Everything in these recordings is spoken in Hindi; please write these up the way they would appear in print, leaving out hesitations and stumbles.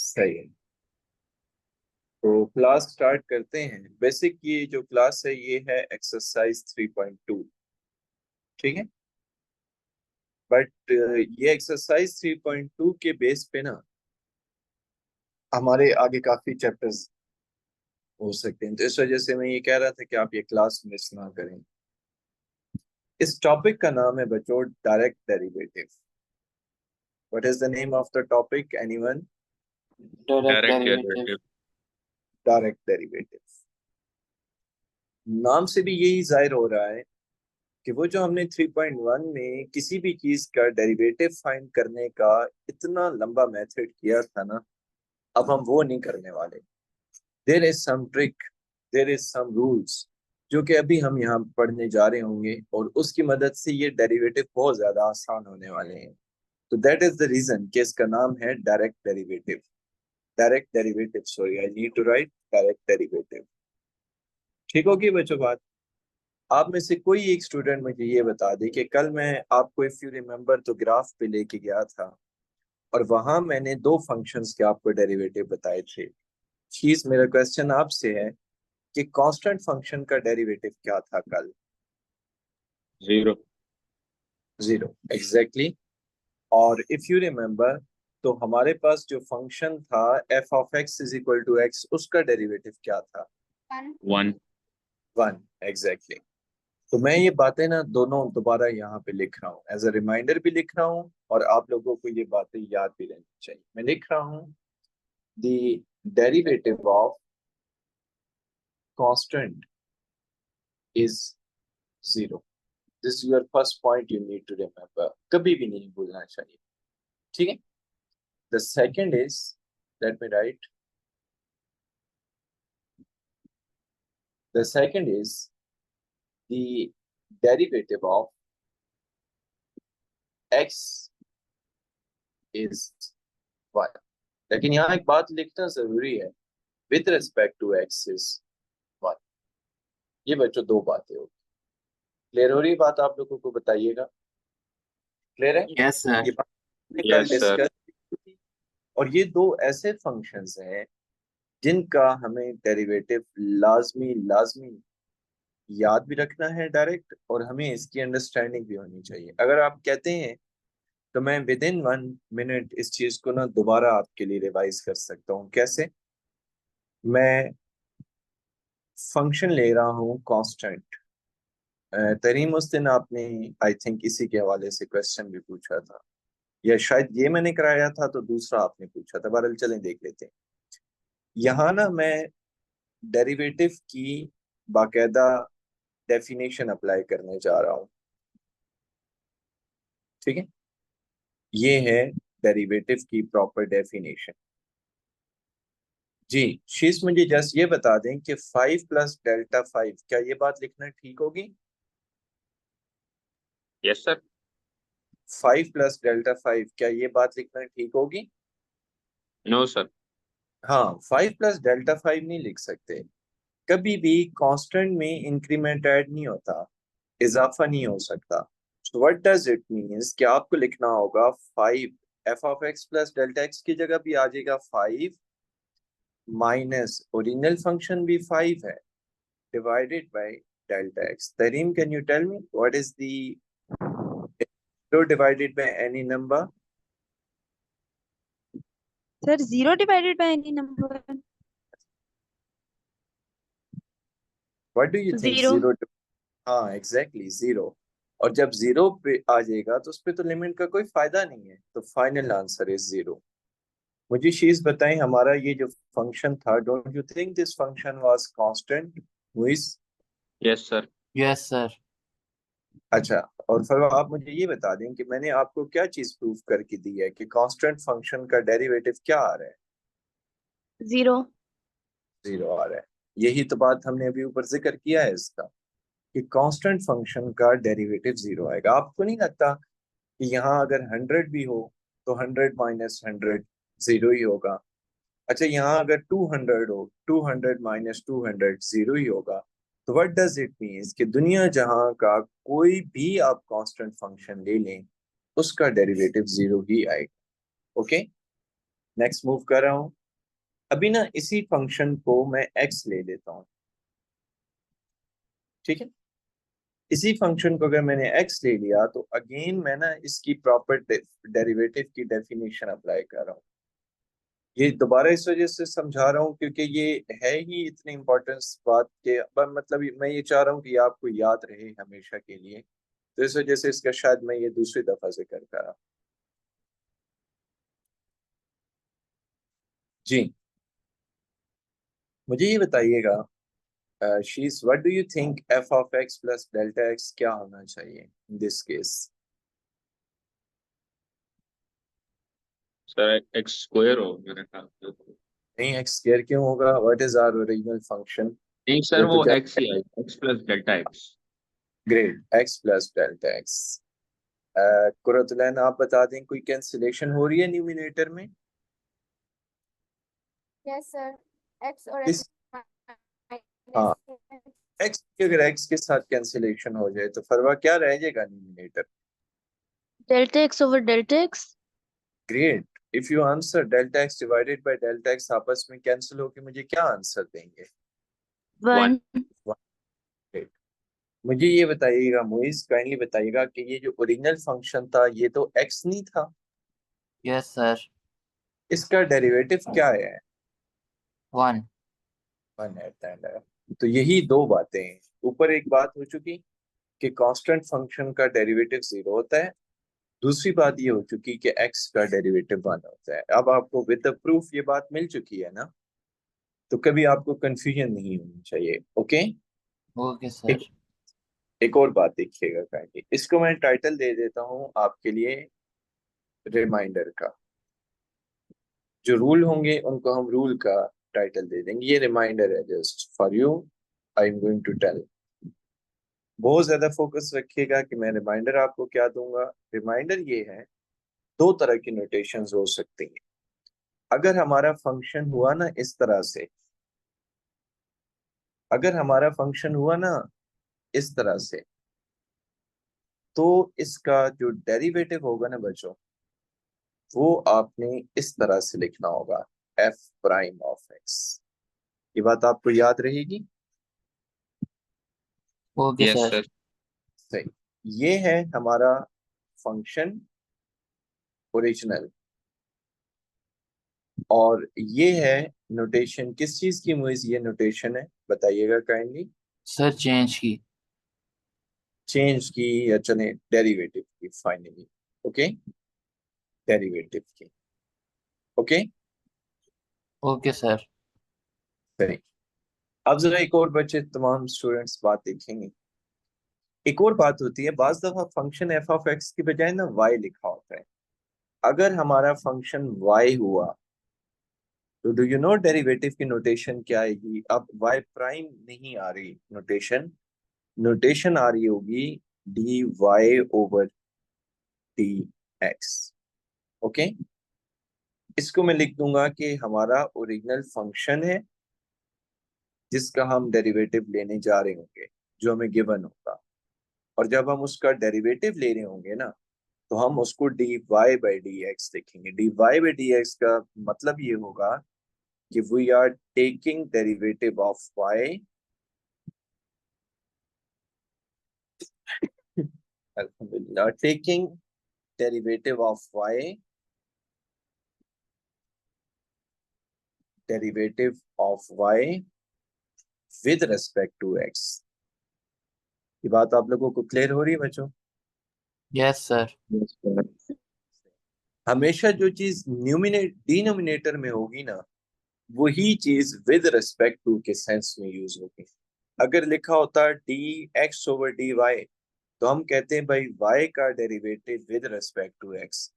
सही है। तो क्लास स्टार्ट करते हैं। बेसिक ये जो क्लास है ये है एक्सरसाइज 3.2। ठीक है। बट ये एक्सरसाइज 3.2 के बेस पे ना हमारे आगे काफी चैप्टर्स हो सकते हैं, तो इस वजह से मैं ये कह रहा था कि आप ये क्लास मिस ना करें। इस टॉपिक का नाम है बच्चों direct derivative. What is the name of the topic, anyone? Direct direct derivative. Derivative. Direct derivative. नाम से भी यही जाहिर हो रहा है कि वो जो हमने 3.1 में किसी भी चीज का डेरिवेटिव फाइंड करने का इतना लंबा मेथड किया था ना, अब हम वो नहीं करने वाले। There is some trick, there is some rules जो कि अभी हम यहाँ पढ़ने जा रहे होंगे, और उसकी मदद से ये डेरिवेटिव बहुत ज्यादा आसान होने वाले हैं। तो दैट इज द रीजन कि इसका नाम है direct derivative. Direct derivative, sorry I need to write direct derivative. ठीक होगी बच्चों बात? आप में से कोई एक स्टूडेंट मुझे ये बता दे कि कल मैं आपको, इफ यू रिमेम्बर, तो ग्राफ पे लेके गया था और वहां मैंने दो फंक्शंस के आपको डेरिवेटिव बताए थे। चीज, मेरा क्वेश्चन आपसे है कि कांस्टेंट फंक्शन का डेरिवेटिव क्या था कल? जीरो। Zero, exactly. और इफ यू रिमेम्बर, तो हमारे पास जो फंक्शन था f of x is equal to x, उसका डेरिवेटिव क्या था? वन। One, exactly. तो मैं ये बातें ना दोनों दोबारा यहाँ पे लिख रहा हूँ, एज अ रिमाइंडर भी लिख रहा हूँ और आप लोगों को ये बातें याद भी रहनी चाहिए। मैं लिख रहा हूँ the derivative of constant is zero. This your first point, you need to remember, कभी भी नहीं भूलना चाहिए। ठीक है। The second is, let me write, the second is the derivative of x is one. लेकिन यहाँ एक बात लिखना जरूरी है, with respect to x is one. ये बच्चों दो बातें होगी। क्लियर हो रही है बात? आप लोगों को बताइएगा। क्लियर है यस ये सर। बात? हमने कल यस सर। डिस्कस की थी। और ये दो ऐसे फंक्शंस हैं जिनका हमें डेरिवेटिव लाजमी लाजमी याद भी रखना है डायरेक्ट, और हमें इसकी अंडरस्टैंडिंग भी होनी चाहिए। अगर आप कहते हैं तो मैं विद इन 1 मिनट इस चीज को ना दोबारा आपके लिए रिवाइज कर सकता हूँ। कैसे? मैं फंक्शन ले रहा हूँ कांस्टेंट। तरीम, उस दिन आपने आई थिंक इसी के हवाले से क्वेश्चन भी पूछा था, या शायद ये मैंने कराया था तो दूसरा आपने पूछा था। बहरहाल चलें देख लेते हैं। यहाँ ना मैं डेरिवेटिव की बाकायदा डेफिनेशन अप्लाई करने जा रहा हूँ। ठीक है। ये है डेरिवेटिव की प्रॉपर डेफिनेशन। जी, शीश मुझे जस्ट ये बता दें कि 5 + Δ 5, क्या ये बात लिखना ठीक होगी? Yes sir. 5 + Δ 5, क्या ये बात लिखना ठीक होगी? No sir. हाँ, 5 + Δ 5 नहीं लिख सकते। कभी भी कांस्टेंट में इंक्रीमेंट ऐड नहीं होता, इजाफा नहीं हो सकता। So what does it means कि आपको लिखना होगा 5, F of x plus delta x की जगह भी आ जाएगा 5 माइनस ओरिजिनल फंक्शन भी 5 है, divided by delta x. Tarim, can you tell me what is the divided by any number? Sir 0 / any number। What do you think? 0। Zero? हाँ एग्जैक्टली, जीरो। और जब जीरो पे आ जाएगा तो उस पे तो लिमिट का कोई फायदा नहीं है, तो फाइनल आंसर इज जीरो। मुझे चीज बताएं, हमारा ये जो फंक्शन था, don't you think this function was constant? Hues? Yes sir. Yes sir. अच्छा, और फिर आप मुझे ये बता दें कि मैंने आपको क्या चीज प्रूफ करके दी है कि कांस्टेंट फंक्शन का डेरिवेटिव क्या आ रहा है? 0। जीरो आ रहा है। यही तो बात हमने अभी ऊपर जिक्र किया है इसका, कि कांस्टेंट फंक्शन का डेरिवेटिव जीरो आएगा। आपको नहीं लगता कि यहाँ अगर 100 भी हो तो 100 - 100 जीरो ही होगा? अच्छा, यहाँ अगर 200 हो, 200 - 200 जीरो ही होगा। तो व्हाट डज इट मीन्स कि दुनिया जहां का कोई भी आप कांस्टेंट फंक्शन ले लें, उसका डेरिवेटिव जीरो ही आएगा। ओके, नेक्स्ट मूव कर रहा हूँ। अभी ना इसी फंक्शन को मैं x ले लेता हूँ, ठीक है। इसी फंक्शन को अगर मैंने x ले लिया तो अगेन मैं ना इसकी प्रॉपर डेरिवेटिव की डेफिनेशन अप्लाई कर रहा हूँ। ये दोबारा इस वजह से समझा रहा हूँ क्योंकि ये है ही इतनी इम्पोर्टेंस बात के, मतलब मैं ये चाह रहा हूँ कि ये आपको याद रहे हमेशा के लिए, तो इस वजह से इसका शायद मैं ये दूसरी दफा जिक्र कर रहा हूँ। जी, मुझे ये बताइएगा शीज, what do you think f of x plus delta x क्या होना चाहिए in this case? Sir x square हो मेरे ख्याल से। नहीं, एक्स स्क्वायर क्यों होगा? What is our original function? नहीं सर, वो तो वो क्या, एक्स ही है, x plus delta x. Great, x plus delta x. Qurratulain आप बता दें कोई कैंसिलेशन हो रही है न्यूमिनेटर में? यस सर, एक्स और किस, एक्स हाँ, एक्स की अगर एक्स के साथ कैंसिलेशन हो जाए तो फरवा क्या रह जाएगा numerator? Delta x over delta x. Great, if you answer delta x divided by delta x आपस में कैंसिल होके मुझे क्या आंसर देंगे? 1। Great. मुझे ये बताइएगा मुइज, काइंडली बताइएगा कि ये जो ओरिजिनल फंक्शन था ये तो एक्स नहीं था, यस सर। इसका डेरिवेटिव क्या है? 1। 1 एट द एंड। तो यही दो बातें हैं। ऊपर एक बात हो चुकी कि कांस्टेंट फंक्शन का डेरिवेटिव 0 होता है, दूसरी बात ये हो चुकी कि x का डेरिवेटिव 1 होता है। अब आपको विद द प्रूफ ये बात मिल चुकी है ना, तो कभी आपको कंफ्यूजन नहीं होनी चाहिए। ओके, ओके एक सर। एक और बात देखिएगा काइंडली, इसको मैं टाइटल दे देता हूँ आपके लिए, रिमाइंडर का। जो रूल होंगे उनको हम रूल का टाइटल दे देंगे, ये रिमाइंडर है just for you, I am going to tell. बहुत ज्यादा फोकस रखिएगा कि मैं रिमाइंडर आपको क्या दूंगा। रिमाइंडर ये है, दो तरह की नोटेशंस हो सकती हैं। अगर हमारा फंक्शन हुआ ना इस तरह से, अगर हमारा फंक्शन हुआ ना इस तरह से, तो इसका जो डेरिवेटिव होगा ना बच्चों, वो आपने इस तरह से लिखना होगा, एफ प्राइम ऑफ एक्स। ये बात आपको याद रहेगी? Okay yes sir. सर। सही, ये है हमारा फंक्शन ओरिजिनल, और ये है नोटेशन किस चीज की मुइज, ये नोटेशन है बताइएगा काइंडली। सर चेंज की। चेंज की या चले डेरिवेटिव की फाइनली। ओके, डेरिवेटिव की। Okay, okay sir. सही। अब जरा एक और बच्चे तमाम स्टूडेंट्स बात देखेंगे। एक और बात होती है, बाज दफा फंक्शन एफ ऑफ एक्स की बजाय ना वाई लिखा होता है। अगर हमारा फंक्शन वाई हुआ तो डू यू नो डेरिवेटिव की नोटेशन क्या आएगी? अब वाई प्राइम नहीं आ रही नोटेशन, नोटेशन आ रही होगी d y over d x. Okay, इसको मैं लिख दूंगा कि हमारा ओरिजिनल फंक्शन है जिसका हम डेरिवेटिव लेने जा रहे होंगे, जो हमें गिवन होगा। और जब हम उसका डेरिवेटिव ले रहे होंगे ना, तो हम उसको d y by d x लिखेंगे। D y by d x का मतलब ये होगा कि we are taking derivative of y, अल्हम्दुलिल्लाह, taking derivative of y, derivative of y with respect to x. ये बात आप लोगों को क्लियर हो रही है बच्चों? Yes sir. Yes sir. हमेशा जो चीज डिनोमिनेटर में होगी ना, वही चीज विद रिस्पेक्ट टू के सेंस में यूज होगी। अगर लिखा होता d x over d y, तो हम कहते हैं भाई वाई का derivative with respect to x.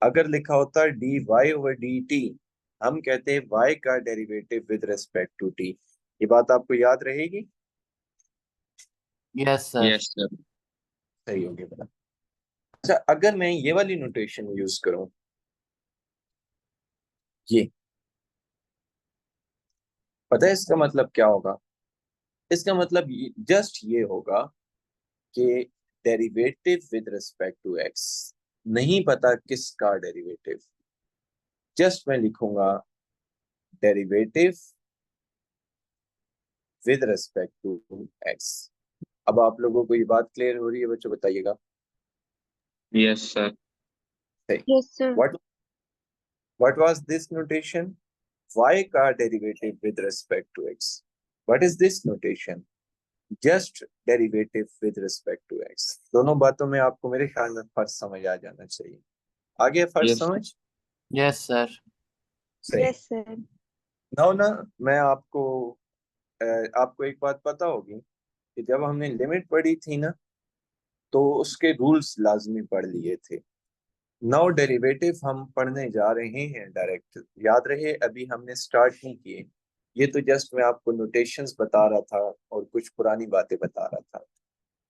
अगर लिखा होता d y over d t, हम कहते हैं वाई का derivative with respect to t. ये बात आपको याद रहेगी? Yes sir. Yes sir. सही होगी बड़ा। अच्छा, अगर मैं ये वाली नोटेशन यूज करूं, ये पता है इसका मतलब क्या होगा? इसका मतलब जस्ट ये होगा कि derivative with respect to x, नहीं पता किसका डेरिवेटिव, जस्ट मैं लिखूंगा derivative with respect to x. अब आप लोगों को ये बात क्लियर हो रही है बच्चों, बताइएगा। Yes, sir. Yes, sir. What was this notation? Y का derivative with respect to x. What is this notation? Just derivative with respect to x. दोनों बातों में आपको मेरे ख्याल में फर्क समझ आ जाना चाहिए। आगे फर्क Yes. समझ यस सर। सही। Yes, sir. ना मैं आपको एक बात पता होगी कि जब हमने लिमिट पढ़ी थी ना, तो उसके रूल्स लाजमी पढ़ लिए थे। नाउ डेरिवेटिव हम पढ़ने जा रहे हैं डायरेक्ट, याद रहे अभी हमने स्टार्ट नहीं किए। ये तो जस्ट मैं आपको नोटेशंस बता रहा था और कुछ पुरानी बातें बता रहा था।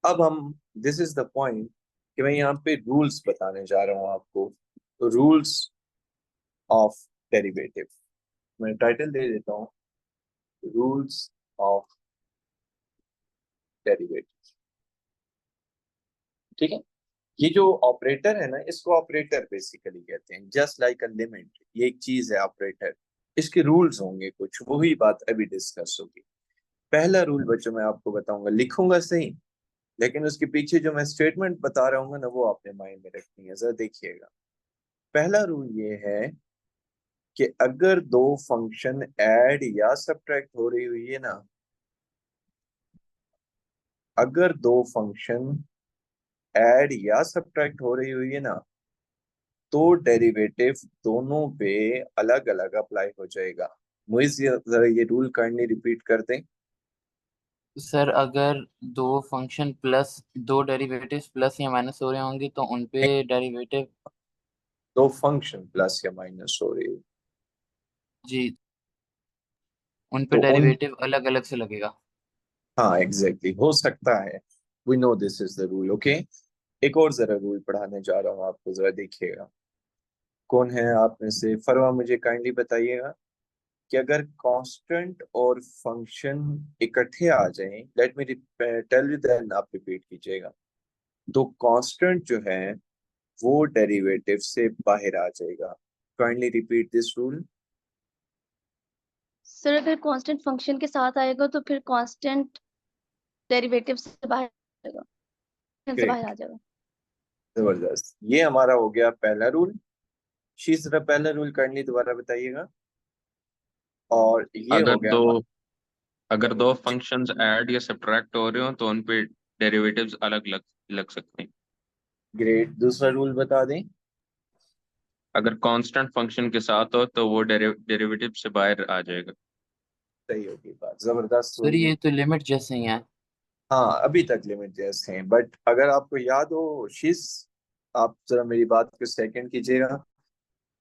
अब हम, दिस इज द पॉइंट कि मैं यहाँ पे रूल्स बताने जा रहा हूँ आपको। तो रूल्स ऑफ डेरिवेटिव, मैं टाइटल दे देता हूँ, रूल्स ऑफ डेरिवेटिव। ठीक है, ये जो ऑपरेटर है ना, इसको ऑपरेटर बेसिकली कहते हैं, जस्ट लाइक अ लिमिट। ये एक चीज है ऑपरेटर, इसके रूल्स होंगे कुछ, वही बात अभी डिस्कस होगी। पहला रूल बच्चों मैं आपको बताऊंगा, लिखूंगा सही, लेकिन उसके पीछे जो मैं स्टेटमेंट बता रहा हूँ ना, वो आपने माइंड में रखनी है, जरा देखिएगा। पहला रूल ये है कि अगर दो फंक्शन ऐड या सब्ट्रैक्ट हो रही हुई है ना, अगर दो फंक्शन ऐड या सब्ट्रैक्ट हो रही हुई है ना, तो डेरिवेटिव दोनों पे अलग अलग अप्लाई हो जाएगा। मुइज जरा ये रूल काइंडली रिपीट कर दें। सर अगर दो फंक्शन प्लस दो डेरिवेटिव्स प्लस या माइनस हो रहे होंगे तो उन पे डेरिवेटिव, दो फंक्शन प्लस या माइनस हो रही है जी, उन पे तो उन, डेरिवेटिव अलग अलग से लगेगा। हाँ एग्जैक्टली हो सकता है। We know this is the rule. Okay, एक और जरा रूल पढ़ाने जा रहा हूँ आपको, जरा देखिएगा। कौन है आप में से, फरवा मुझे काइंडली बताइएगा कि अगर कांस्टेंट और फंक्शन इकट्ठे आ जाएं, let me tell you, then आप रिपीट कीजिएगा। तो कांस्टेंट जो है वो डेरिवेटिव से बाहर आ जाएगा। Kindly repeat this rule. Sir अगर कांस्टेंट फंक्शन के साथ आएगा तो फिर कांस्टेंट डेरिवेटिव से बाहर आ जाएगा, से बाहर ग्रेट, आ जाएगा। जबरदस्त, ये हमारा हो गया पहला रूल। शीज जरा पहला रूल काइंडली दोबारा बताइएगा। और ये अगर हो गया दो हमारा, अगर दो फंक्शंस ऐड या सब्ट्रैक्ट हो रहे हो तो उन पे डेरिवेटिव्स अलग लग लग सकते हैं। ग्रेट, दूसरा रूल बता दें। अगर कांस्टेंट फंक्शन के साथ हो तो वो डेरिवेटिव से बाहर आ जाएगा। सही होगी बात, जबरदस्त सर रूल है। ये तो लिमिट जैसे ही है। हाँ अभी तक लिमिट जैसे हैं, बट अगर आपको याद हो शीज, आप जरा मेरी बात को सेकंड कीजिएगा।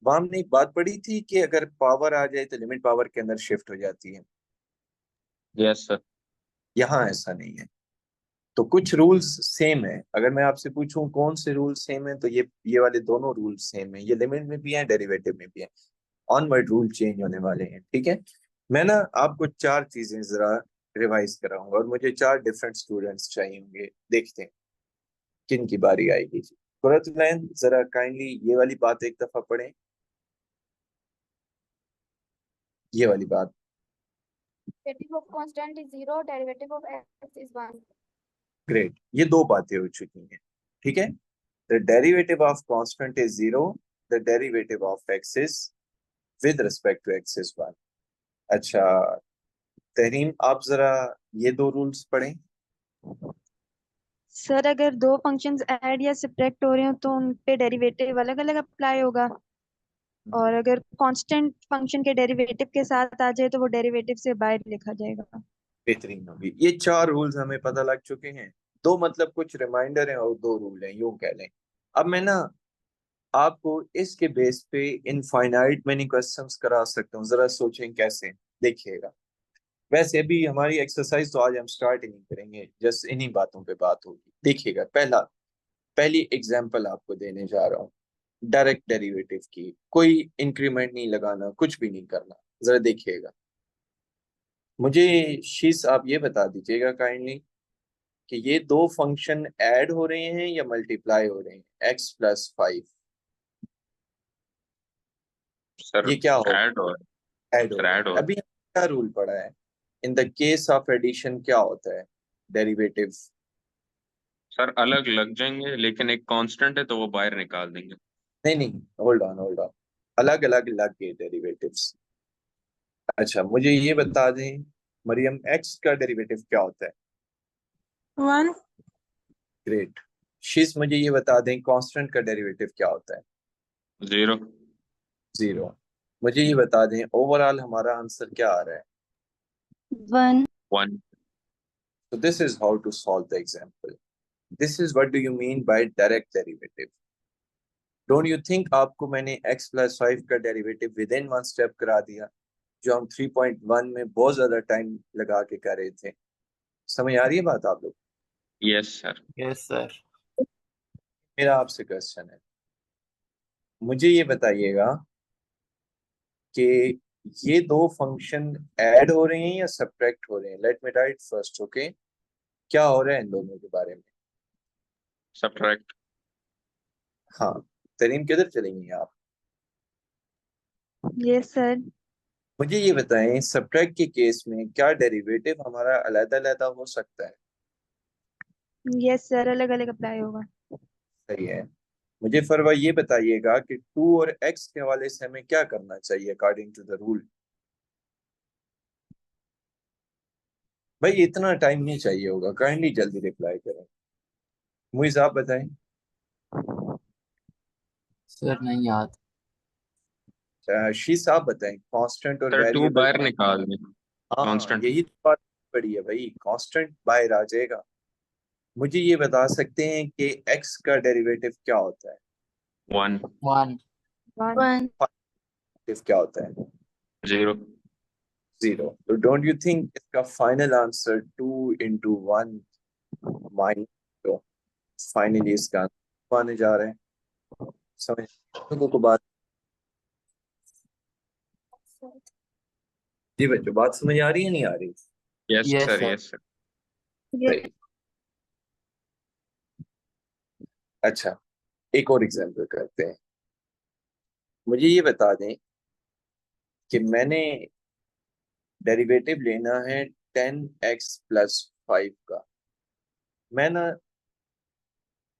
वहां हमने एक बात पढ़ी थी कि अगर पावर आ जाए तो लिमिट पावर के अंदर शिफ्ट हो जाती है। Yes sir. यहाँ ऐसा नहीं है। तो कुछ रूल्स सेम है। अगर मैं आपसे पूछूं कौन से रूल सेम है, तो ये वाले दोनों रूल सेम है। ये लिमिट में भी है, डेरिवेटिव में भी है। ऑनवर्ड रूल चेंज होने वाले हैं। ठीक है, मैं ना आपको चार चीजें जरा रिवाइज कराऊंगा और मुझे चार डिफरेंट स्टूडेंट्स चाहिए होंगे। देखते हैं किन की बारी आएगी जी। कुरतुलैन जरा काइंडली ये वाली बात एक दफा पढ़ें, ये वाली बात। Derivative of constant is 0, derivative of x is 1. Great, ये दो बातें हो चुकी हैं। ठीक है, the derivative of constant is zero, the derivative of x is with respect to x is one. अच्छा तहरीम, आप जरा ये दो रूल्स पढ़ें। सर अगर दो फंक्शंस ऐड या सब्ट्रैक्ट हो रहे हो तो उन पे डेरिवेटिव अलग अलग अप्लाई होगा, और अगर कांस्टेंट फंक्शन के डेरिवेटिव के साथ आ जाए तो वो डेरिवेटिव से बाहर लिखा जाएगा। बेहतरीन होगी। ये चार रूल्स हमें पता लग चुके हैं। दो मतलब कुछ रिमाइंडर हैं और दो रूल हैं, यूं कह लें। अब मैं ना आपको इसके बेस पे इनफाइनाइट मैनी क्वेश्चंस करा सकता हूँ, जरा सोचें कैसे। देखिएगा, वैसे अभी हमारी एक्सरसाइज तो आज हम स्टार्ट ही नहीं करेंगे, जस्ट इन्हीं बातों पे बात होगी। देखिएगा, पहली एग्जांपल आपको देने जा रहा हूँ डायरेक्ट डेरिवेटिव की। कोई इंक्रीमेंट नहीं लगाना, कुछ भी नहीं करना। जरा देखिएगा, मुझे शीस आप ये बता दीजिएगा काइंडली कि ये दो फंक्शन ऐड हो रहे हैं या मल्टीप्लाई हो रहे हैं, x+5। सर ये क्या होगा? ऐड हो ऐड हो सर रहा है। ऐड हो अभी हमने क्या रूल पढ़ा है, in the case of addition क्या होता है, डेरिवेटिव सर अलग लग जाएंगे, लेकिन एक कांस्टेंट है तो वो बाहर निकाल देंगे। नहीं नहीं, होल्ड ऑन, अलग अलग लग गए डेरिवेटिव्स। अच्छा मुझे ये बता दें मरियम, एक्स का डेरिवेटिव क्या होता है? 1। ग्रेट। शीस मुझे ये बता दें कांस्टेंट का डेरिवेटिव क्या होता है? 0। 0। मुझे ये बता दें ओवरऑल हमारा आंसर क्या आ रहा है? 1. 1। So this is how to solve the example. This is what do you mean by direct derivative. Don't you think आपको मैंने x plus 5 का derivative with in one step करा दिया, जो हम 3.1 में बहुत ज्यादा टाइम लगा के कर रहे थे? समझ आ रही है बात आप लोग? Yes sir. Yes sir. मेरा आपसे क्वेश्चन है, मुझे ये बताइएगा कि ये दो फंक्शन ऐड हो रहे हैं या सब्ट्रैक्ट हो रहे हैं? Late me right first, okay? क्या हो रहा है इन दोनों के बारे में? सब्ट्रैक्ट। हाँ, तरीम किधर चलेंगी आप? Yes sir. मुझे ये बताएं सब्ट्रैक्ट के केस में क्या डेरिवेटिव हमारा अलग-अलग हो सकता है? यस सर, अलग अलग अप्लाई होगा। सही है। मुझे फरवा ये बताइएगा कि 2 और x के हवाले से हमें क्या करना चाहिए अकॉर्डिंग टू द रूल? भाई इतना टाइम नहीं चाहिए होगा, काइंडली जल्दी रिप्लाई करें। मुझे आप बताएं। सर नहीं याद। शीस आप बताएं, कांस्टेंट और सर 2 वेरिएबल। बाहर निकाल दें। हाँ कांस्टेंट। यही तो बात बड़ी है भाई, कांस्टेंट बाहर आ जाएगा। मुझे ये बता सकते हैं कि x का डेरिवेटिव क्या होता है? 1। 1। 1. डेरिवेटिव क्या होता है? 0। 0। तो डोंट यू थिंक इसका फाइनल आंसर 2 into 1 माइनस, तो फाइनली इसका आंसर आने जा रहे हैं। समझ लोगों को बात? जी बच्चों, बात समझ आ रही है नहीं आ रही? Yes yes sir. Sir. Yes sir. सही। अच्छा, एक और एग्जांपल करते हैं। मुझे ये बता दें कि मैंने डेरिवेटिव लेना है 10x प्लस 5 का। मैं ना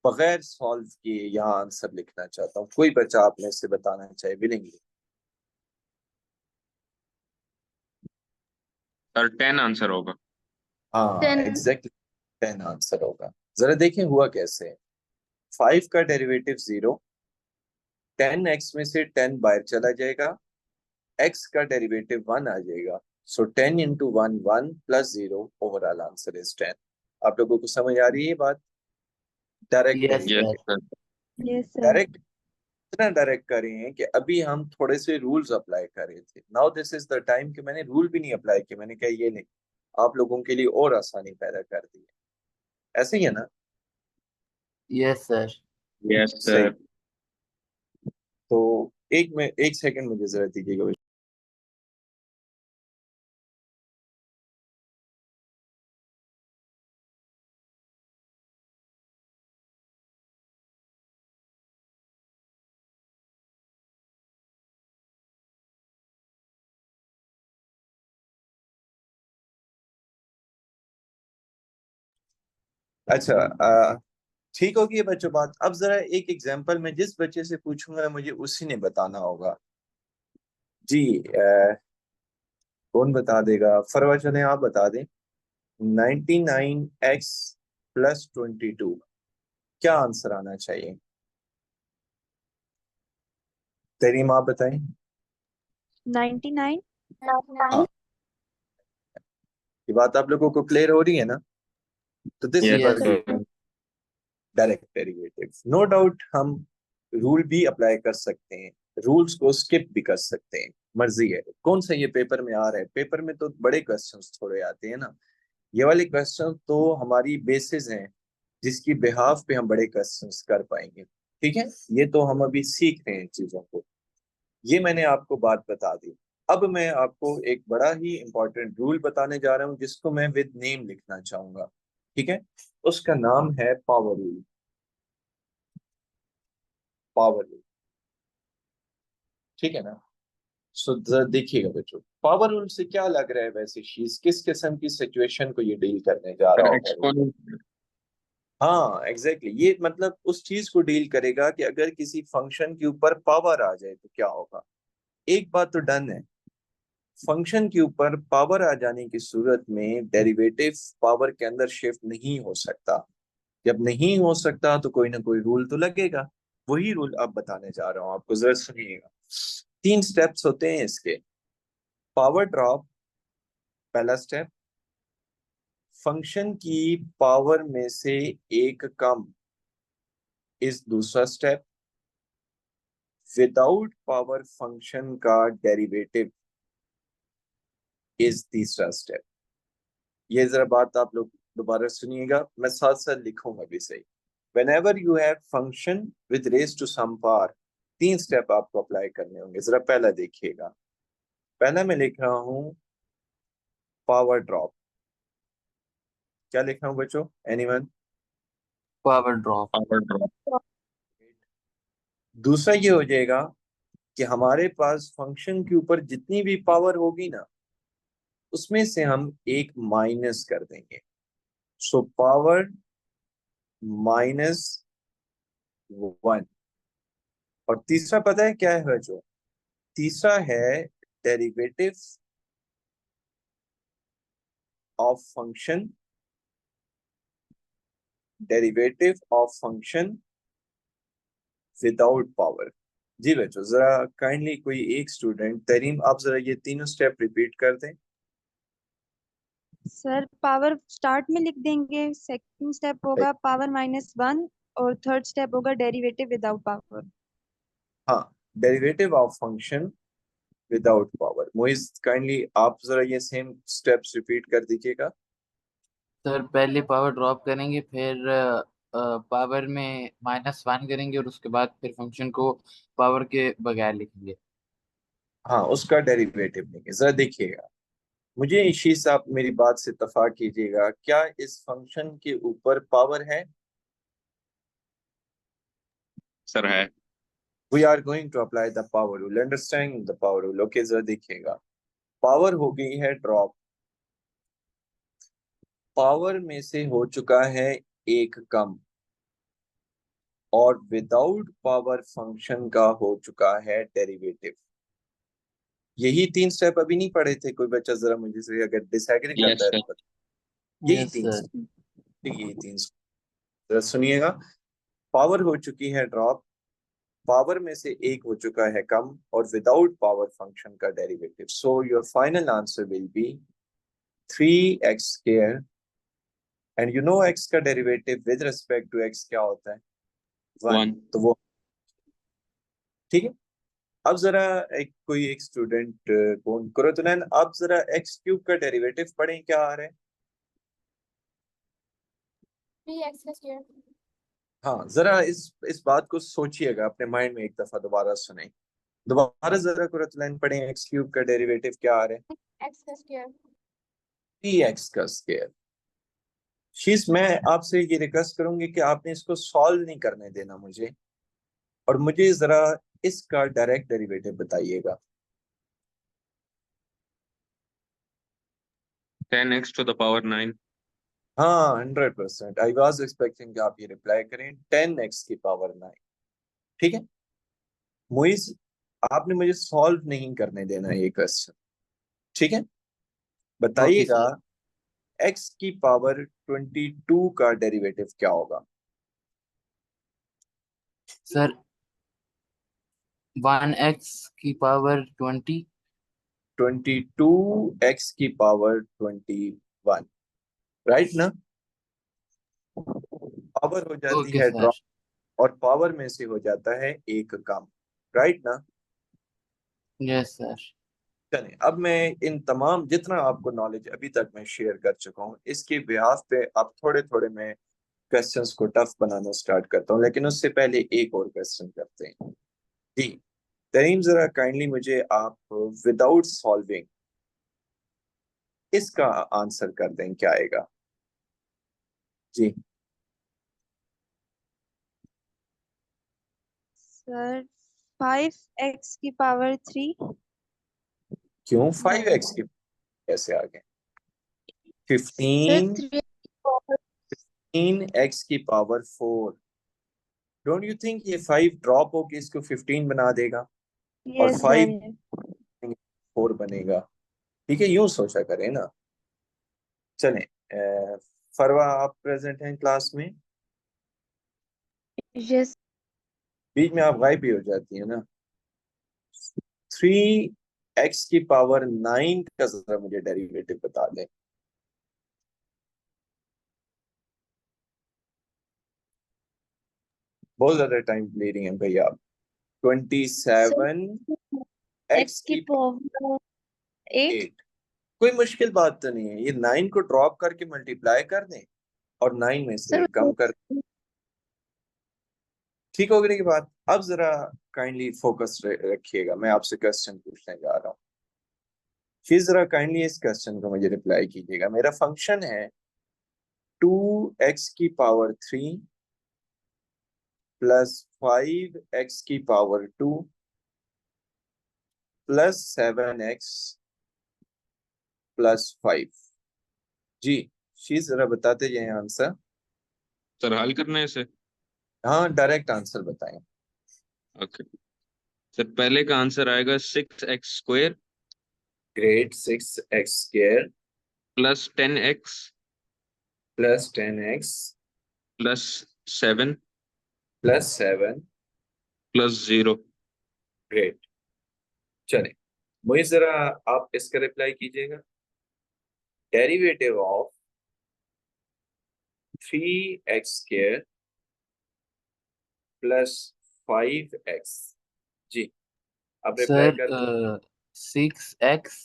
बगैर सॉल्व किए यहाँ आंसर लिखना चाहता हूँ। कोई बच्चा आप में से बताना चाहे विलिंगली? सर 10 आंसर होगा। हाँ 10. एग्जैक्टली 10 आंसर होगा। जरा देखें हुआ कैसे है। 5 का डेरिवेटिव 0, 10x में से 10 बाहर चला जाएगा, x का डेरिवेटिव 1 आ जाएगा। सो 10 into 1 1 plus 0, overall answer is 10। आप लोगों को समझ आ रही है बात? Direct yes yes sir. Derivative. Sir. Yes sir. Direct इतना डायरेक्ट कर रहे हैं कि अभी हम थोड़े से रूल्स अप्लाई कर रहे थे। Now this is the time कि मैंने रूल भी नहीं अप्लाई किया, मैंने कहा ये नहीं, आप लोगों के लिए और आसानी पैदा कर दी है। ऐसे ही है ना? Yes sir. यस सही। सर। तो एक सेकंड मुझे जरा दीजिएगा। अच्छा, ठीक होगी ये बच्चों बात। अब जरा एक एग्जांपल मैं जिस बच्चे से पूछूंगा मुझे उसी ने बताना होगा। जी कौन बता देगा? फरवा चले आप बता दें। 99x प्लस 22 क्या आंसर आना चाहिए? तरीम आप बताएं। 99। हाँ, ये बात आप लोगों को क्लियर हो रही है ना? तो this is yes yes sir. Sir. Direct derivative. No doubt हम रूल भी अप्लाई कर सकते हैं, रूल्स को स्किप भी कर सकते हैं, मर्जी है। कौन सा ये पेपर में आ रहा है? पेपर में तो बड़े क्वेश्चंस थोड़े आते हैं ना। ये वाले क्वेश्चन तो हमारी बेसिस हैं जिसकी बिहाफ पे हम बड़े क्वेश्चंस कर पाएंगे। ठीक है, ये तो हम अभी सीख रहे हैं चीजों को। ये मैंने आपको बात बता दी। अब मैं आपको एक बड़ा ही इंपॉर्टेंट रूल बताने जा रहा हूं जिसको मैं विद नेम लिखना चाहूंगा। ठीक है, उसका नाम है पावर रूल। पावर रूल, ठीक है ना? सो जरा देखिएगा बच्चों, पावर रूल से क्या लग रहा है वैसे चीज, किस किस्म की सिचुएशन को ये डील करने जा रहा सर होगा रूल? एक्सपोनेंट। हाँ एग्जैक्टली ये मतलब उस चीज को डील करेगा कि अगर किसी फंक्शन के ऊपर पावर आ जाए तो क्या होगा। एक बात तो डन है, फंक्शन के ऊपर पावर आ जाने की सूरत में डेरिवेटिव पावर के अंदर शिफ्ट नहीं हो सकता। जब नहीं हो सकता तो कोई ना कोई रूल तो लगेगा। वही रूल अब बताने जा रहा हूं आपको, जरा सुनिएगा। 3 स्टेप्स होते हैं इसके। पावर ड्रॉप पहला स्टेप, फंक्शन की पावर में से एक कम इस दूसरा स्टेप, विदाउट पावर फंक्शन का डेरिवेटिव इज तीसरा स्टेप। ये जरा बात आप लोग दोबारा सुनिएगा, मैं साथ साथ लिखूंगा भी सही। whenever you have function with raised to some power, 3 step आपको अप्लाई करने होंगे। जरा पहला देखिएगा, पहला मैं लिख रहा हूं पावर ड्रॉप। क्या लिख रहा हूं बच्चों, anyone? Power drop. Power drop. दूसरा ये हो जाएगा कि हमारे पास फंक्शन के ऊपर जितनी भी पावर होगी ना, उसमें से हम एक माइनस कर देंगे। So power -1। और तीसरा पता है क्या है बच्चों? तीसरा है derivative of function, derivative of function without power. जी बच्चों, जरा काइंडली कोई एक स्टूडेंट, तरीम आप जरा ये तीनों स्टेप रिपीट कर दें। सर पावर स्टार्ट में लिख देंगे, सेकंड स्टेप होगा पावर -1 और थर्ड स्टेप होगा डेरिवेटिव विदाउट पावर। हाँ, derivative of function without power. Moiz kindly आप जरा ये सेम स्टेप्स रिपीट कर दीजिएगा। सर पहले पावर ड्रॉप करेंगे, फिर पावर में -1 करेंगे और उसके बाद फिर फंक्शन को पावर के बगैर लिखेंगे। हाँ, उसका डेरिवेटिव लेंगे। जरा देखिएगा, मुझे इशी साहब मेरी बात से इत्तेफाक कीजिएगा, क्या इस फंक्शन के ऊपर पावर है? सर है। We are going to apply the power rule, understand the power rule. Okay, जरा देखिएगा, पावर हो गई है ड्रॉप, पावर में से हो चुका है एक कम, और विदाउट पावर फंक्शन का हो चुका है डेरिवेटिव। यही 3 स्टेप अभी नहीं पढ़े थे? कोई बच्चा जरा मुझे से अगर डिसएग्री करता यस है सर। तो यही यस 3 सर। यही 3 जरा सुनिएगा। पावर हो चुकी है ड्रॉप, पावर में से एक हो चुका है कम, और विदाउट पावर फंक्शन का derivative. So your final answer will be 3x²। And you know x का derivative with respect to x क्या होता है? 1। 1। तो वो ठीक है। अब जरा कोई एक स्टूडेंट फोन करो तो नैन, आप जरा x³ का डेरिवेटिव पढ़ें, क्या आ रहा है? 3x का स्क्वायर। हाँ, जरा इस बात को सोचिएगा, अपने माइंड में एक दफा दोबारा सुने, दोबारा जरा कुरतलैन पढ़ें। x³ का डेरिवेटिव क्या आ रहा है? x का स्क्वायर। 3x का स्क्वायर। शीश, मैं आपसे ये रिक्वेस्ट करूंगी कि आपने इसको सॉल्व नहीं करने देना मुझे, और मुझे जरा इसका डायरेक्ट डेरिवेटिव बताइएगा। 10x to the power 9। हाँ 100%, आई वॉज एक्सपेक्टिंग कि आप ये रिप्लाई करें 10x की पावर 9। ठीक है मुइज, आपने मुझे सॉल्व नहीं करने देना ये क्वेश्चन, ठीक है? ओके बताइएगा सर। x की पावर 22 का डेरिवेटिव क्या होगा? सर 1x की पावर 20। 22x की पावर 21, राइट ना? पावर हो जाती ओके है सर। ड्रॉप, और पावर में से हो जाता है एक कम, राइट ना? Yes sir. चलिए, अब मैं इन तमाम जितना आपको नॉलेज अभी तक मैं शेयर कर चुका हूँ, इसके ब्याज पे अब थोड़े थोड़े मैं क्वेश्चंस को टफ बनाना स्टार्ट करता हूँ, लेकिन उससे पहले एक और क्वेश्चन करते हैं। जी तरीम, जरा काइंडली मुझे आप विदाउट सॉल्विंग इसका आंसर कर दें, क्या आएगा? जी सर 5x की पावर 3। क्यों 5x की कैसे आ गए? सर 15 3 x की पावर 4। डोंट यू थिंक ये 5 ड्रॉप होके इसको 15 बना देगा और यस 5 सर 4 बनेगा? ठीक है, यूं सोचा करें ना। चलें, फरवा आप प्रेजेंट हैं क्लास में? यस बीच में आप गायब भी हो जाती है ना। 3x की पावर 9 का जरा मुझे डेरिवेटिव बता दें। बहुत ज्यादा टाइम ले रही हैं भैया आप। 27 x x की की पावर 8 8। कोई मुश्किल बात तो नहीं है, ये 9 को ड्रॉप करके मल्टीप्लाई कर दें और 9 में से सर कम कर। ठीक हो गई की बात। अब जरा काइंडली फोकस रखिएगा, मैं आपसे क्वेश्चन पूछने जा रहा हूँ। फिर जरा काइंडली इस क्वेश्चन को मुझे रिप्लाई कीजिएगा। मेरा फंक्शन है 2x की पावर 3 प्लस 5x की पावर 2 प्लस 7x प्लस 5। जी शीज जरा बताते जाए आंसर। सर हल करना है इसे? हाँ, डायरेक्ट आंसर बताएं। ओके सर, पहले का आंसर आएगा 6x² great, 6x² plus 10x plus 10x plus 7 plus 7। Plus 0। Great. चले, मुझे जरा आप इसका रिप्लाई कीजिएगा। Derivative of 3x² plus 5x। जी आप रिप्लाई सर कर दो। 6x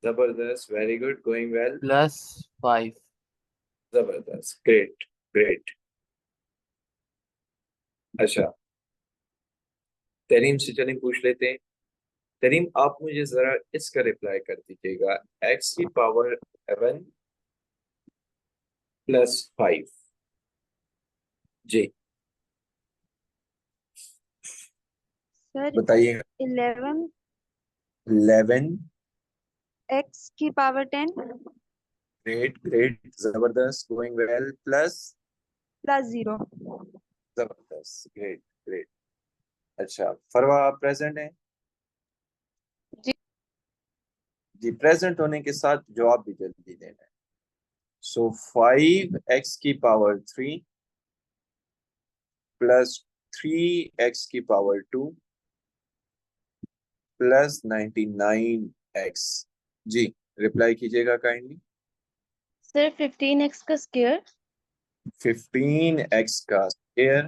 जबरदस्त, very good, going well. Plus 5। जबरदस्त, ग्रेट ग्रेट। अच्छा, तरीम से चलिए पूछ लेते हैं। तरीम आप मुझे जरा इसका रिप्लाई कर दीजिएगा। x की पावर 11 प्लस 5। जी सर बताइएगा। 11 11। x की पावर 10 ग्रेट ग्रेट, जबरदस्त, गोइंग वेल, प्लस। प्लस 0। जबरदस्त, ग्रेट ग्रेट। अच्छा, फरवा आप प्रेजेंट हैं? जी जी, प्रेजेंट होने के साथ जवाब भी जल्दी देना है। सो 5x की पावर 3 प्लस 3x की पावर 2 प्लस 99x। जी रिप्लाई कीजिएगा काइंडली। सर 15x का स्क्वायर 15x का square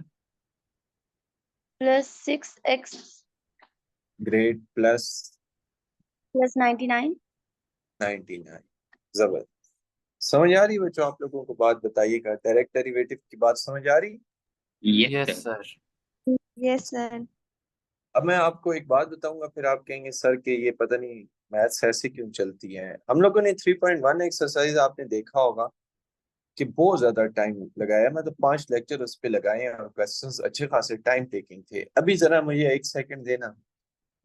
plus 6x great plus plus 99। 99। जबरदस्त। समझ आ रही बच्चों आप लोगों को? बात बताइएगा, डायरेक्ट डेरिवेटिव की बात समझ आ रही? Yes sir. यस सर अब मैं आपको एक बात बताऊंगा, फिर आप कहेंगे सर के ये पता नहीं मैथ्स ऐसे क्यों चलती है। हम लोगों ने 3.1 एक्सरसाइज आपने देखा होगा कि बहुत ज्यादा टाइम लगाया। मैं तो 5 लेक्चर उस पर लगाए हैं और क्वेश्चंस अच्छे खासे टाइम टेकिंग थे। अभी जरा मुझे 1 सेकंड देना,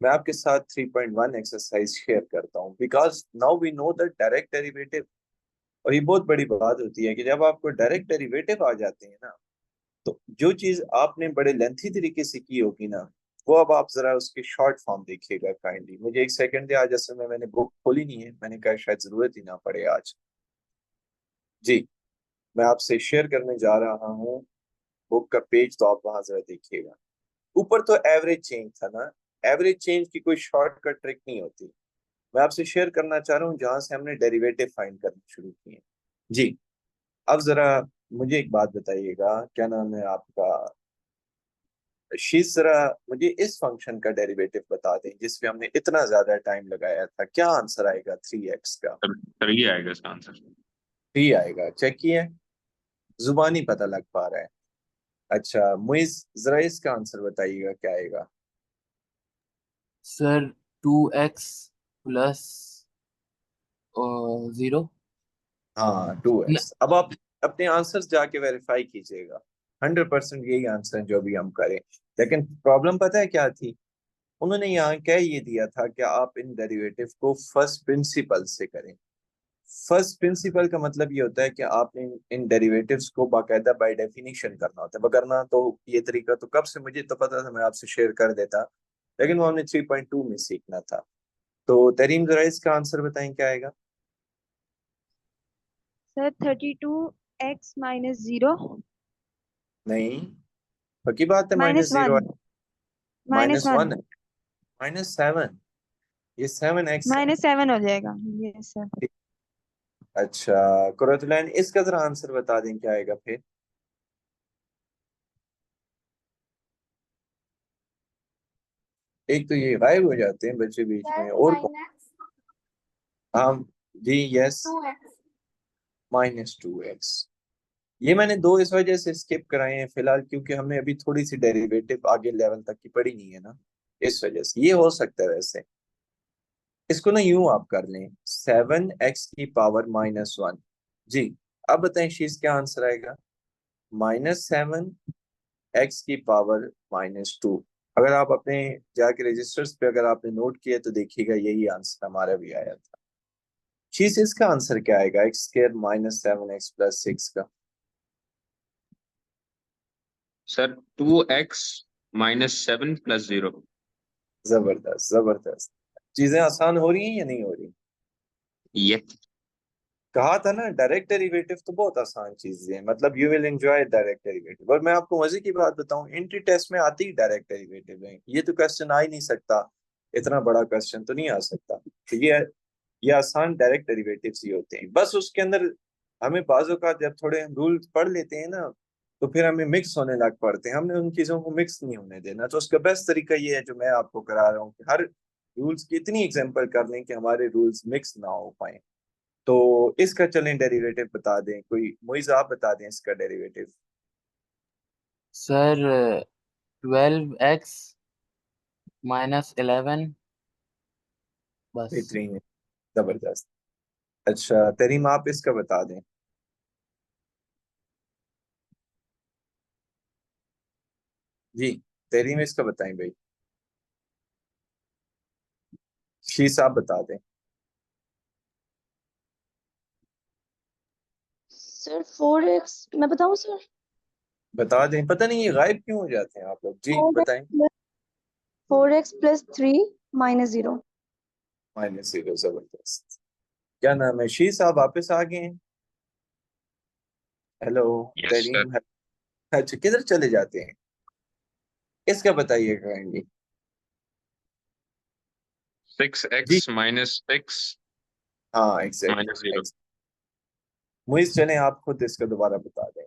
मैं आपके साथ 3.1 एक्सरसाइज शेयर करता हूँ। Because now we know the direct derivative. और ये बहुत बड़ी बात होती है कि जब आपको डायरेक्ट डेरिवेटिव आ जाते हैं ना, तो जो चीज आपने बड़े लेंथी तरीके से की होगी ना, वो अब आप जरा उसकी शॉर्ट फॉर्म देखिएगा काइंडली। मुझे 1 सेकंड दे, आज असल में मैंने बुक खोली नहीं है, मैंने कहा शायद जरूरत ही ना पड़े आज। जी मैं आपसे शेयर करने जा रहा हूँ बुक का पेज, तो आप वहां जरा देखिएगा। ऊपर तो एवरेज चेंज था ना। एवरेज चेंज की कोई शॉर्टकट ट्रिक नहीं होती। मैं आपसे शेयर करना चाह रहा हूँ जहां से हमने डेरिवेटिव फाइंड करना शुरू किए। जी अब जरा मुझे एक बात बताइएगा, क्या नाम है आपका? शीज, जरा मुझे इस फंक्शन का डेरिवेटिव बता दें जिसपे हमने इतना ज्यादा टाइम लगाया था। क्या आंसर आएगा 3x का? सर ये आएगा इसका आंसर। 3 आएगा, चेक किए? जुबानी पता लग पा रहा है। अच्छा मुइज, जरा इसका आंसर बताइएगा क्या आएगा? Sir 2x plus 0। हाँ 2x। अब आप अपने आंसर्स जाके वेरीफाई कीजिएगा। 100% यही आंसर है जो भी हम करें। लेकिन प्रॉब्लम पता है क्या थी? उन्होंने यहाँ कह ये दिया था कि आप इन डेरिवेटिव को फर्स्ट प्रिंसिपल से करें। फर्स्ट प्रिंसिपल का मतलब ये होता है कि आपने इन डेरिवेटिव्स को बाकायदा बाय डेफिनेशन करना होता है। वगरना तो ये तरीका तो कब से मुझे तो पता था, मैं आपसे शेयर कर देता, लेकिन वो हमने 3.2 में सीखना था। तो तरीम जरा इसका आंसर बताएं क्या आएगा। सर 32x माइनस 0 नहीं, पक्की बात है माइनस -0 है। 1 माइनस -1 1 है, -7, ये 7x है। -7 हो जाएगा। Yes sir. अच्छा कुरतुलैन, इसका जरा आंसर बता दें क्या आएगा फिर। एक तो ये गायब हो जाते हैं बच्चे बीच में, Sir, और minus हाँ जी, यस, 2x. -2x। ये मैंने दो इस वजह से स्किप कराए हैं फिलहाल, क्योंकि हमने अभी थोड़ी सी डेरिवेटिव आगे लेवल तक की पढ़ी नहीं है ना, इस वजह से ये हो सकता है। वैसे इसको ना यूं आप कर लें, 7x की पावर -1। जी, अब बताएं शीज क्या आंसर आएगा। -7x की पावर -2। अगर आप अपने जाके रजिस्टर्स पे अगर आपने नोट किया तो देखिएगा यही आंसर हमारा भी आया था। शीज इसका आंसर क्या आएगा, x² -7x + 6 का। Sir 2x -7 + 0। जबरदस्त जबरदस्त। चीजें आसान हो रही हैं या नहीं हो रही। ये कहा था ना डायरेक्ट डेरिवेटिव तो बहुत आसान चीज है, मतलब you will enjoy direct derivative. और मैं आपको मजे की बात बताऊं, एंट्री टेस्ट में आती ही डायरेक्ट डेरिवेटिव है। ये तो क्वेश्चन आ ही नहीं सकता, इतना बड़ा क्वेश्चन तो नहीं आ सकता। तो ये आसान डायरेक्ट डेरिवेटिव्स ही होते हैं। बस उसके अंदर हमें बाजों का जब थोड़े हम रूल पढ़ लेते हैं ना, तो फिर हमें मिक्स होने लग पड़ते हैं। हमने उन चीजों को मिक्स नहीं होने देना। तो उसका बेस्ट तरीका ये है जो मैं आपको करा रहा हूँ कि हर रूल्स की इतनी एग्जाम्पल कर लें कि हमारे रूल्स मिक्स ना हो पाए। तो इसका चलें डेरिवेटिव बता दें, कोई मुइज आप बता दें इसका डेरिवेटिव। सर 12x -11 बस। बेहतरीन है, जबरदस्त। अच्छा तरीम आप इसका बता दें। जी तरीम इसका बताएं भाई, शीस आप बता दें। सर 4x मैं बताऊं सर। बता दें, पता नहीं ये गायब क्यों हो जाते हैं आप लोग। जी बताएं। 4x + 3 -0। -0, जबरदस्त। क्या नाम है, शीस आप वापस आ गए हैं। Hello yes sir. तरीम। अच्छा किधर चले जाते हैं, इसका बताइए काइंडली। जी 6x -6 हाँ एग्जैक्टली -0। मुइज चलें आप खुद इसका दोबारा बता दें।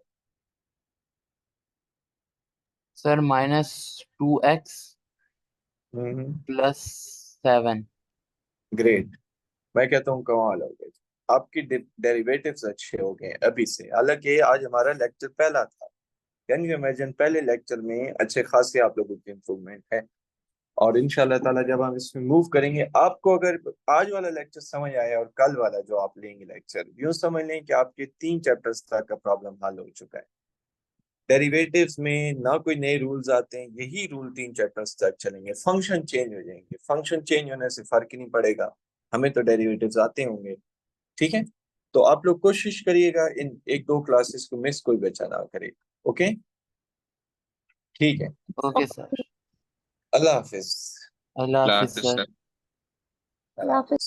Sir -2x +7। ग्रेट। मैं कहता हूँ कमाल हो गए, आपकी डेरिवेटिव्स अच्छे हो गए अभी से। हालांकि आज हमारा लेक्चर पहला था, कैन यू इमेजिन, पहले लेक्चर में अच्छे खासे आप लोगों की इंप्रूवमेंट है। और इंशाल्लाह ताला जब हम इसमें मूव करेंगे, आपको अगर आज वाला लेक्चर समझ आया और कल वाला जो आप लेंगे लेक्चर, यूं समझ लें कि आपके 3 चैप्टर्स तक का प्रॉब्लम हल हो चुका है। डेरिवेटिव्स में ना कोई नए रूल्स आते हैं, यही रूल 3 चैप्टर्स तक चलेंगे। फंक्शन चेंज हो जाएंगे, फंक्शन चेंज होने से फर्क ही नहीं पड़ेगा, हमें तो डेरिवेटिव्स आते होंगे। ठीक है, तो आप लोग कोशिश करिएगा इन 1-2 क्लासेस को मिस कोई बच्चा ना करे। ओके ठीक है, ओके सर। अल्लाह हाफिज। अल्लाह हाफिज क्लास सर। सर। अल्लाह हाफिज।